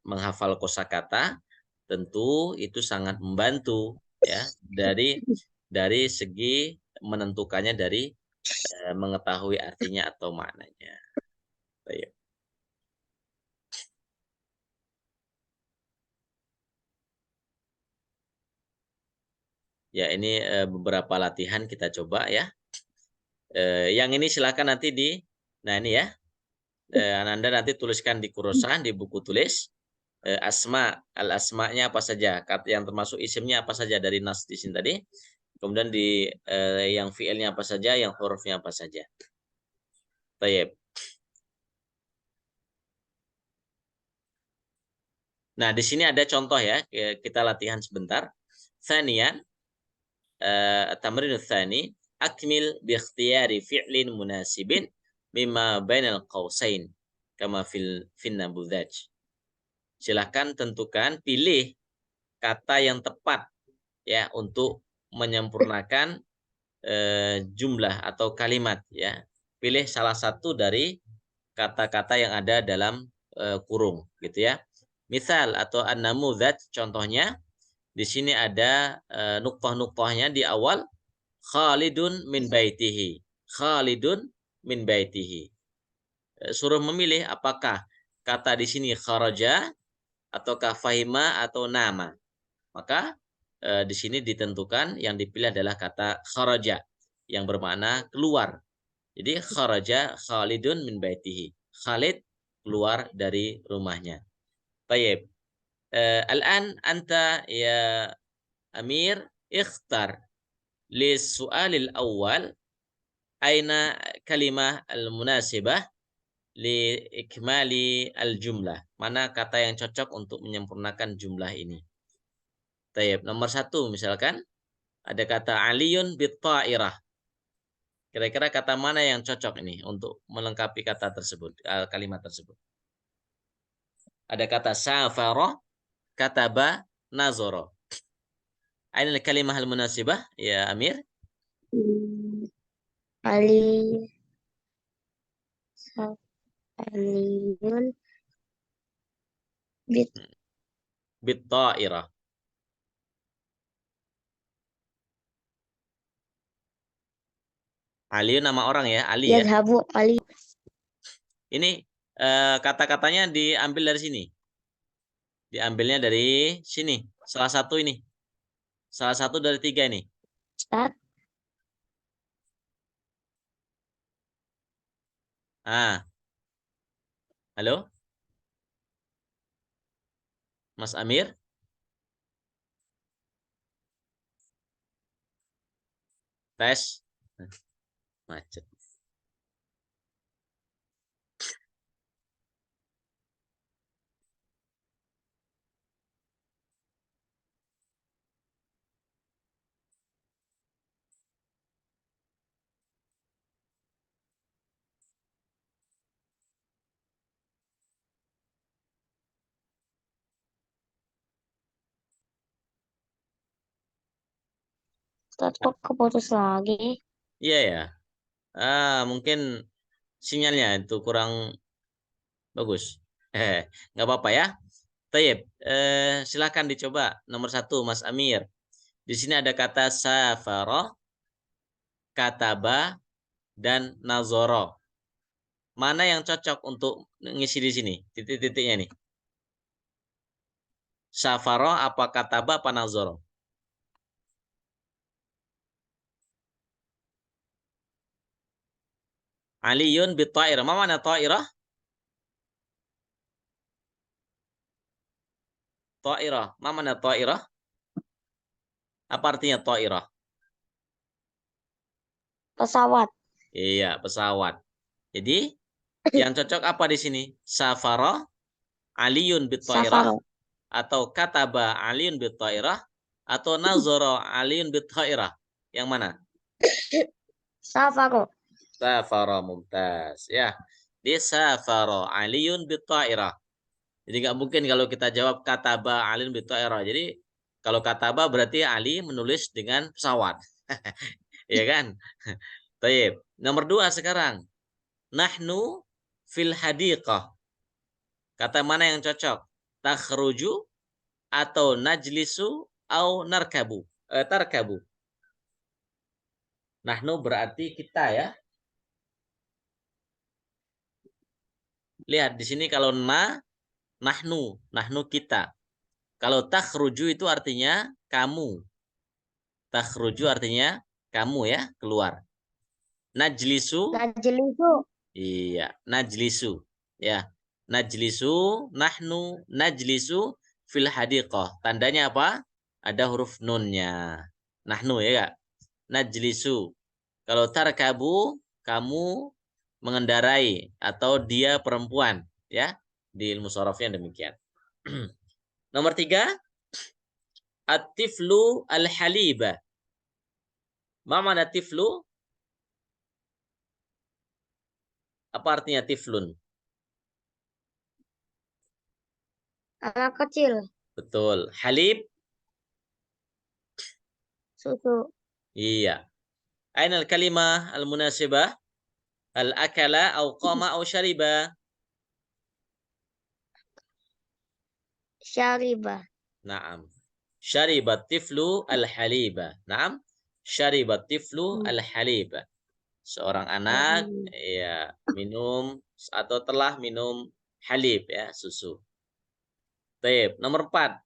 menghafal kosakata, tentu itu sangat membantu ya dari segi menentukannya dari mengetahui artinya atau maknanya. Baik. Ya, ini beberapa latihan kita coba ya. Yang ini silakan nanti nah ini ya, Ananda nanti tuliskan di kurosan, di buku tulis. Al-asma'nya apa saja, yang termasuk isimnya apa saja dari nas di sini tadi. Kemudian yang fiilnya apa saja, yang hurufnya apa saja. Baik. Nah, di sini ada contoh ya, kita latihan sebentar. Thaniyan, التمرين الثاني أكمل باختيار فعل مناسب مما بين القوسين كما في النموذج. Silahkan tentukan, pilih kata yang tepat ya untuk menyempurnakan jumlah atau kalimat ya. Pilih salah satu dari kata-kata yang ada dalam kurung gitu ya. Misal atau an-namudzaj contohnya di sini ada nuktah-nuktahnya di awal. Khalidun min baitihi. Khalidun min baitihi. Suruh memilih apakah kata di sini kharaja ataukah fahima atau nama. Maka di sini ditentukan yang dipilih adalah kata kharaja yang bermakna keluar. Jadi kharaja Khalidun min baitihi. Khalid keluar dari rumahnya. Baik. Al-an anta ya Amir ikhtar للسؤال الأول أين كلمة المناسبة li ikmali al-jumlah. Mana kata yang cocok untuk menyempurnakan jumlah ini? Tayyib. Nomor 1 misalkan ada kata Aliyun bit-ta'irah. Kira-kira kata mana yang cocok ini untuk melengkapi kata tersebut, kalimat tersebut? Ada kata safara, kataba, nazara. Aina al-kalimah al-munasibah ya Amir? Ali Aliyun bit Bit-ta'irah. Aliyun nama orang ya, Ali ya. yadhabu Ali. Ini kata-katanya diambil dari sini. Diambilnya dari sini. Salah satu ini. Salah satu dari 3 ini. Ustaz, Ah, halo? Mas Amir? Tes. Macet. Ustaz kok keputus lagi? Iya ya. Mungkin sinyalnya itu kurang bagus. Nggak apa-apa ya. Tayyib. Silakan dicoba. Nomor 1, Mas Amir. Di sini ada kata safara, kataba, dan nazoro. Mana yang cocok untuk ngisi di sini? Titik-titiknya nih. Safara, apa kataba, apa nazoro? Aliyun bit ta'irah. Mana ta'irah? Ta'irah. Mana ta'irah? Apa artinya ta'irah? Pesawat. Iya, pesawat. Jadi, yang cocok apa di sini? Safara, Aliyun bit ta'irah, Safaro. atau kataba Aliyun bit ta'irah, atau nazara Aliyun bit ta'irah. Yang mana? Safaro. Safara, mumtaz. Ya, di safara Aliyun bit ta'irah. Jadi nggak mungkin kalau kita jawab kataba Aliyun bit ta'irah. Jadi kalau kataba berarti Ali menulis dengan pesawat. Ya kan? Baik. Nomor 2 sekarang. Nahnu fil hadiqah. Kata mana yang cocok? Takhruju atau najlisu atau narkabu. Tarkabu. Nahnu berarti kita ya. Lihat di sini kalau nahnu kita. Kalau takhruju itu artinya kamu. Takhruju artinya kamu ya, keluar. Najlisu, Najlisu. iya, najlisu. Ya, najlisu, nahnu, najlisu fil hadiqah. Tandanya apa? Ada huruf nunnya. Nahnu ya, Kak. Najlisu. Kalau tarkabu, kamu mengendarai atau dia perempuan, ya. Di ilmu sorofnya demikian. Nomor 3, at-tiflu al-haliba. Ma mana tiflu? Apa artinya tiflun? Anak kecil. Betul. Halib? Susu. Iya. Aina al-kalimah al-munasibah? Al-akala au qama au syariba? Syariba. Naam. Syaribat tiflu al-haliba. Naam. Syaribat tiflu al-haliba. Seorang anak ya minum atau telah minum halib ya, susu. Baik, nomor 4.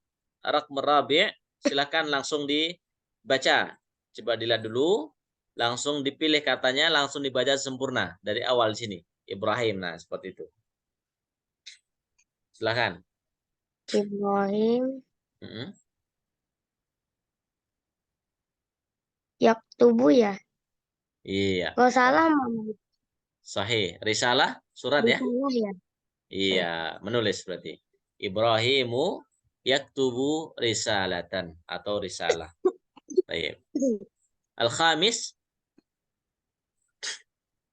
Raqam rabi', silakan langsung dibaca. Coba dilihat dulu, langsung dipilih katanya, langsung dibaca sempurna dari awal sini. Ibrahim, nah seperti itu. Silakan. Ibrahim Mm-mm. yaktubu ya. Iya. Kalau salah Mama. Sahih. Risalah, surat ya? Risalah ya. Iya, menulis berarti. Ibrahimu yaktubu risalatan atau risalah. Baik. Al-khamis,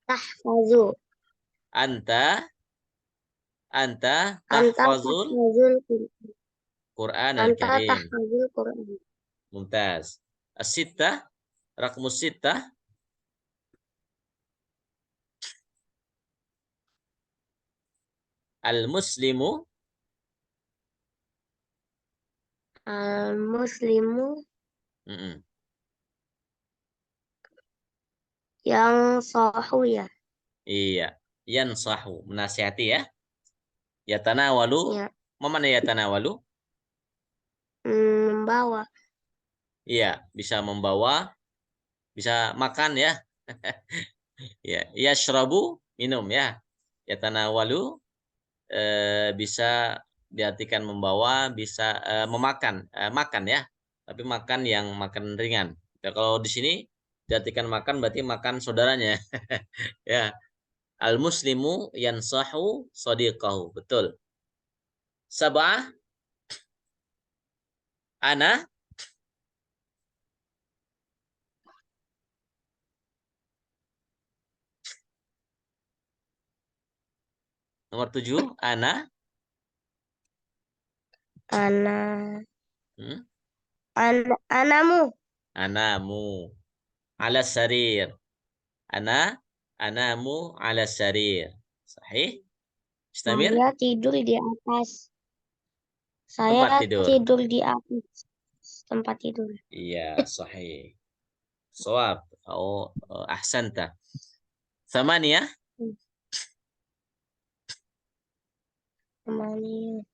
Tahfazu. anta Anta tahfazul tahfazul Qur'an. Quran Anta al-Karim. tahfazul Qur'an. Mumtaz. As-sittah, rakmus sittah, al-muslimu Al-muslimu mm-mm. yang sahu ya. Iya, yansahu, menasihati ya. Yatanawalu, Ya. mana yatanawalu? Membawa. Iya, bisa membawa, bisa makan ya. Ya, yashrabu, minum ya. Yatanawalu bisa diartikan membawa, bisa memakan, makan ya. Tapi makan yang makan ringan. Ya, kalau di sini diartikan makan berarti makan saudaranya. Ya, al-muslimu yansahu sadiqahu. Betul. Sab'ah, ana nomor 7, ana Ana. hmm? Anamu. Anamu ala sarir. Anamu ala sarir. Sahih? Istamir? Saya tidur di atas. Saya Tempat tidur. tidur di atas tempat tidur. Iya, sahih. Sawab. Oh, ahsanta. Thamaniyah. Hmm, Temannya.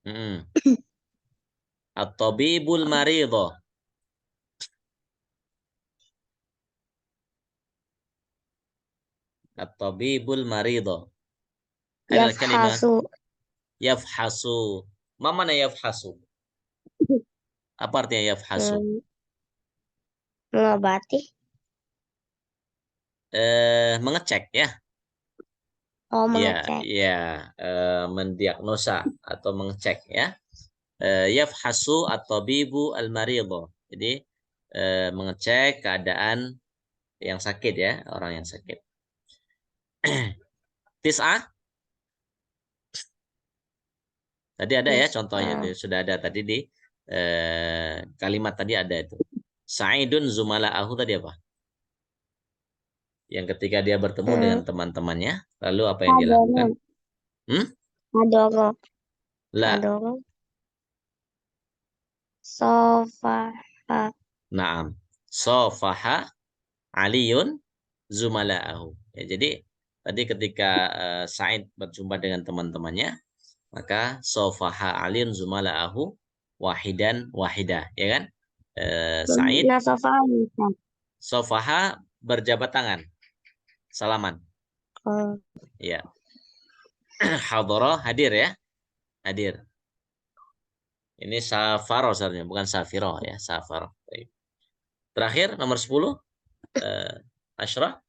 Hmm. At-tabibul maridho. At-tabibul maridho. Aina al-kalimah Yafhasu. yafhasu. Ma mana yafhasu? Apa artinya yafhasu? Hmm, Mengobati. Mengecek ya. Oh, Ya, mengecek. ya, mendiagnosa atau mengecek ya. Yafhasu at-tabibu al-maridho. Jadi mengecek keadaan yang sakit ya, orang yang sakit. Tis'ah, tadi ada ya contohnya Bisa. itu sudah ada tadi di kalimat tadi ada itu. Sa'idun zumala'ahu tadi apa? Yang ketika dia bertemu dengan Hmm, teman-temannya, lalu apa yang dilakukan? Adoro. Hmm? Adoro. La, Adoro. Sofa. na'am. Sofaha Aliun zumala'ahu. Ya, jadi tadi ketika Sa'id berjumpa dengan teman-temannya, maka sofaha Aliun zumala'ahu wahidan wahidah, ya kan? Sa'id Nah, sofa bisa. sofaha berjabat tangan, salaman. Oh, Ya, hadoro hadir ya, hadir. Ini safaro sebenarnya, bukan safiro ya, safaro. Baik. Terakhir nomor 10, Ashraf.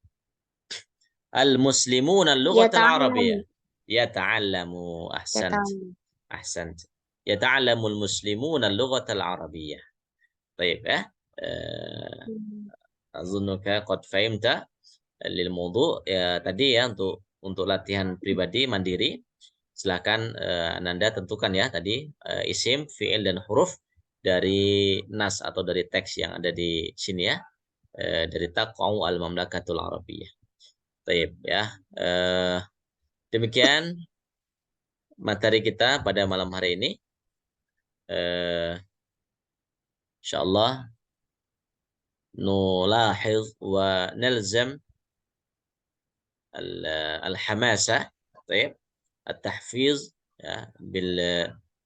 Al-muslimun ya al-lughat al-arabiyyah. ta'alam. Yata'allamu Ya ahsant. ta'alam. Ahsant. Yata'allamu al-muslimun al-lughat al-arabiyyah. Baik ya. Hmm. Azunuka qad fahimta lil mawdu'. Ya, tadi ya untuk latihan pribadi mandiri. Silakan Ananda tentukan ya tadi isim, fiil dan huruf dari nas atau dari teks yang ada di sini ya. Dari taqau al-mamlakatul arabiyyah. Baik ya. Demikian materi kita pada malam hari ini. Insyaallah nulahiz wa nalzam al-hamasa, طيب التحفيز ya bil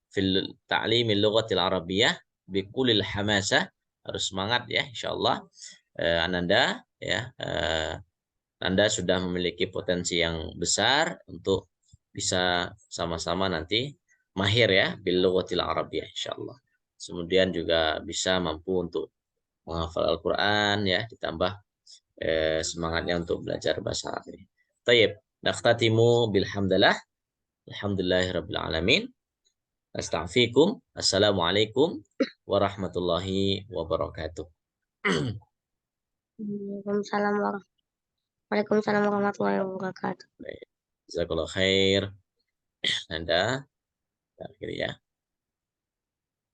fil ta'lim al-lughah al-arabiyyah bikul al-hamasa, harus semangat ya insyaallah. Ananda ya Anda sudah memiliki potensi yang besar untuk bisa sama-sama nanti mahir ya bil lughatil arabiyyah insyaallah. Kemudian juga bisa mampu untuk menghafal Al-Qur'an ya, ditambah semangatnya untuk belajar bahasa Arab ini. Tayyib. Nakhtatimu bilhamdalillah. Alhamdulillahirabbil alamin. Astaghfirukum. Assalamualaikum warahmatullahi wabarakatuh. Waalaikumsalam warahmatullahi wabarakatuh. Baik. Jazakallah khair. Anda akhir ya.